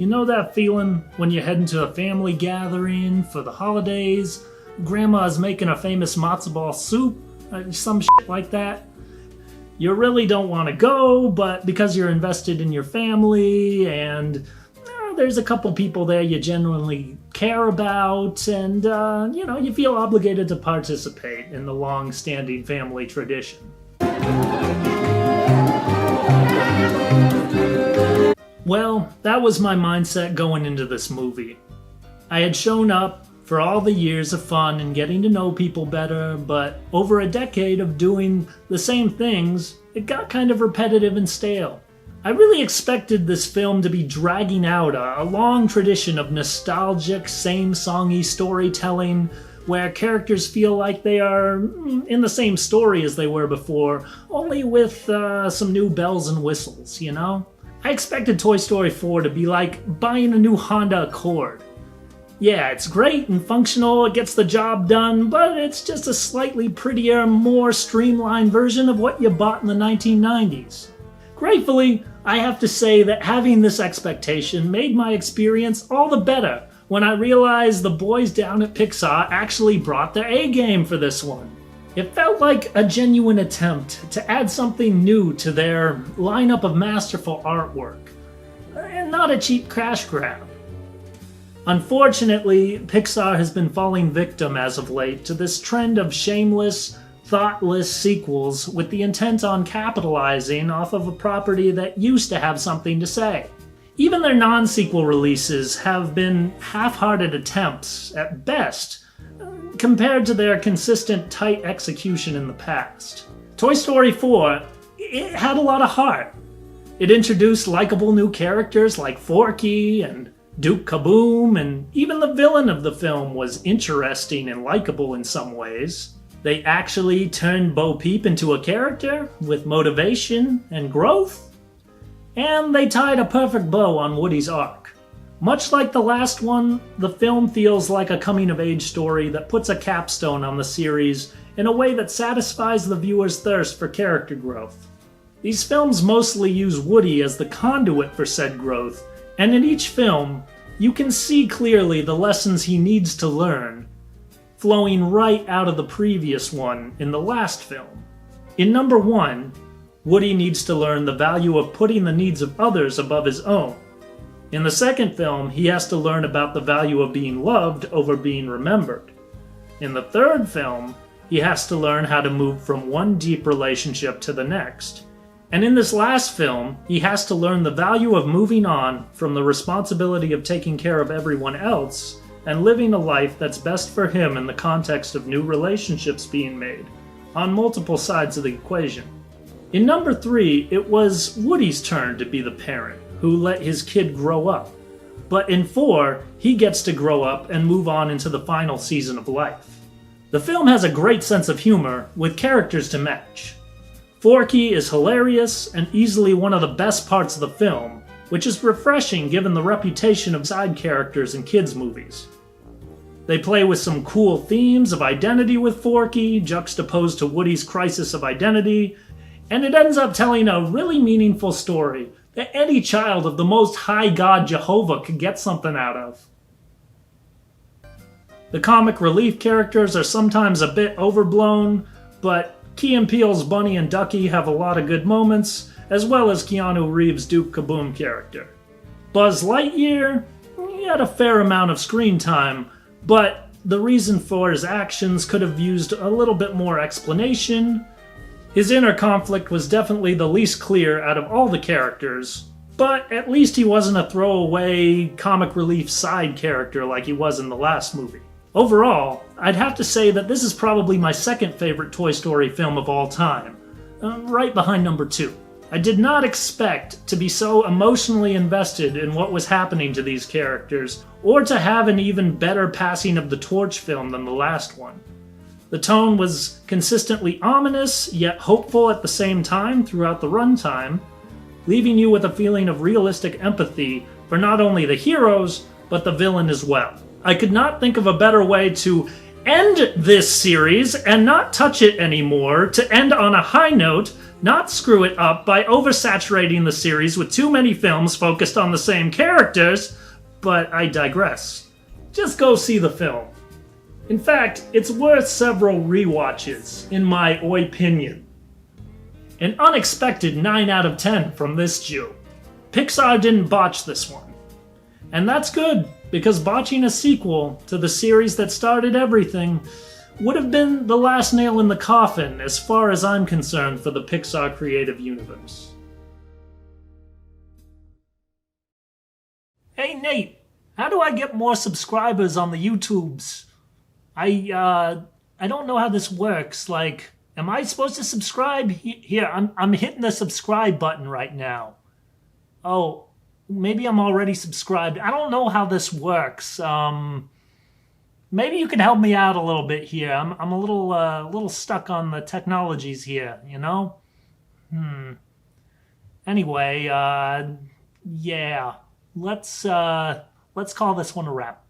You know that feeling when you head into a family gathering for the holidays? Grandma's making a famous matzo ball soup, some shit like that. You really don't want to go, but because you're invested in your family and there's a couple people there you genuinely care about, and you feel obligated to participate in the long-standing family tradition. Well, that was my mindset going into this movie. I had shown up for all the years of fun and getting to know people better, but over a decade of doing the same things, it got kind of repetitive and stale. I really expected this film to be dragging out a long tradition of nostalgic, same-songy storytelling where characters feel like they are in the same story as they were before, only with some new bells and whistles, you know? I expected Toy Story 4 to be like buying a new Honda Accord. Yeah, it's great and functional, it gets the job done, but it's just a slightly prettier, more streamlined version of what you bought in the 1990s. Gratefully, I have to say that having this expectation made my experience all the better when I realized the boys down at Pixar actually brought their A-game for this one. It felt like a genuine attempt to add something new to their lineup of masterful artwork, and not a cheap cash grab. Unfortunately, Pixar has been falling victim as of late to this trend of shameless, thoughtless sequels with the intent on capitalizing off of a property that used to have something to say. Even their non-sequel releases have been half-hearted attempts, at best, compared to their consistent tight execution in the past. Toy Story 4, it had a lot of heart. It introduced likable new characters like Forky and Duke Kaboom, and even the villain of the film was interesting and likable in some ways. They actually turned Bo Peep into a character with motivation and growth. And they tied a perfect bow on Woody's arc. Much like the last one, the film feels like a coming-of-age story that puts a capstone on the series in a way that satisfies the viewer's thirst for character growth. These films mostly use Woody as the conduit for said growth, and in each film, you can see clearly the lessons he needs to learn, flowing right out of the previous one in the last film. In number 1, Woody needs to learn the value of putting the needs of others above his own. In the second film, he has to learn about the value of being loved over being remembered. In the third film, he has to learn how to move from one deep relationship to the next. And in this last film, he has to learn the value of moving on from the responsibility of taking care of everyone else and living a life that's best for him in the context of new relationships being made, on multiple sides of the equation. In number 3, it was Woody's turn to be the parent who let his kid grow up. But in 4, he gets to grow up and move on into the final season of life. The film has a great sense of humor with characters to match. Forky is hilarious and easily one of the best parts of the film, which is refreshing given the reputation of side characters in kids' movies. They play with some cool themes of identity with Forky, juxtaposed to Woody's crisis of identity, and it ends up telling a really meaningful story that any child of the Most High God Jehovah could get something out of. The comic relief characters are sometimes a bit overblown, but Key and Peele's Bunny and Ducky have a lot of good moments, as well as Keanu Reeves' Duke Kaboom character. Buzz Lightyear, he had a fair amount of screen time, but the reason for his actions could have used a little bit more explanation. His inner conflict was definitely the least clear out of all the characters, but at least he wasn't a throwaway comic relief side character like he was in the last movie. Overall, I'd have to say that this is probably my second favorite Toy Story film of all time, right behind number 2. I did not expect to be so emotionally invested in what was happening to these characters, or to have an even better passing of the torch film than the last one. The tone was consistently ominous, yet hopeful at the same time throughout the runtime, leaving you with a feeling of realistic empathy for not only the heroes, but the villain as well. I could not think of a better way to end this series and not touch it anymore, to end on a high note, Not screw it up by oversaturating the series with too many films focused on the same characters, but I digress. Just go see the film. In fact, it's worth several rewatches, in my opinion. An unexpected 9 out of 10 from this Jew. Pixar didn't botch this one. And that's good, because botching a sequel to the series that started everything would have been the last nail in the coffin as far as I'm concerned for the Pixar creative universe. Hey Nate, how do I get more subscribers on the YouTubes? I don't know how this works. Like, am I supposed to subscribe? Here, I'm hitting the subscribe button right now. Oh, maybe I'm already subscribed. I don't know how this works. Maybe you can help me out a little bit here. I'm a little stuck on the technologies here, you know? Anyway, yeah. Let's call this one a wrap.